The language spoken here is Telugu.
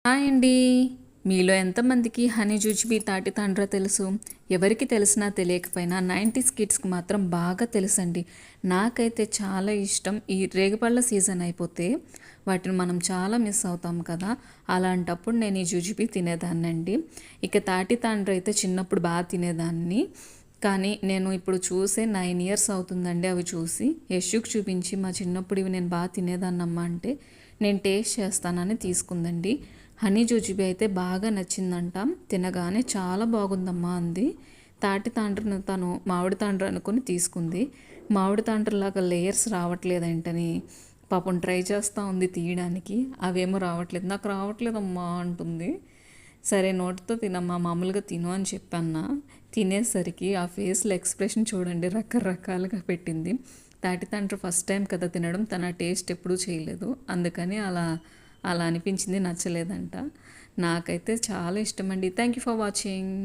హాయ్ అండి. మీలో ఎంతమందికి హనీ జుజ్బీ తాటి తండ్ర తెలుసు? ఎవరికి తెలిసినా తెలియకపోయినా 90s కిడ్స్కి మాత్రం బాగా తెలుసండి. నాకైతే చాలా ఇష్టం. ఈ రేగుపళ్ళ సీజన్ అయిపోతే వాటిని మనం చాలా మిస్ అవుతాం కదా. అలాంటప్పుడు నేను ఈ జుజ్బీ తినేదాన్నండి. ఇక తాటి తండ్ర అయితే చిన్నప్పుడు బాగా తినేదాన్ని. కానీ నేను ఇప్పుడు చూసే 9 ఇయర్స్ అవుతుందండి అవి చూసి. యష్యూకి చూపించి మా చిన్నప్పుడు ఇవి నేను బాగా తినేదాన్నమ్మా అంటే నేను టేస్ట్ చేస్తానని తీసుకుందండి. హనీ జుజుబీ అయితే బాగా నచ్చిందంట. తినగానే చాలా బాగుందమ్మా అంది. తాటి తాండ్రను తను మామిడి తాండ్ర అనుకుని తీసుకుంది. మామిడి తాండ్రలాగా లేయర్స్ రావట్లేదంటని పాపం ట్రై చేస్తూ ఉంది తీయడానికి. అవేమో రావట్లేదు. నాకు రావట్లేదమ్మా అంటుంది. సరే నోటితో తినమ్మా, మామూలుగా తిను అని చెప్పన్నా. తినేసరికి ఆ ఫేస్లో ఎక్స్ప్రెషన్ చూడండి, రకరకాలుగా పెట్టింది. తాటి తండ్రి ఫస్ట్ టైం కదా తినడం, తన టేస్ట్ ఎప్పుడూ చేయలేదు. అందుకని అలా అలా అనిపించింది, నచ్చలేదంట. నాకైతే చాలా ఇష్టమండి. Thank you for watching.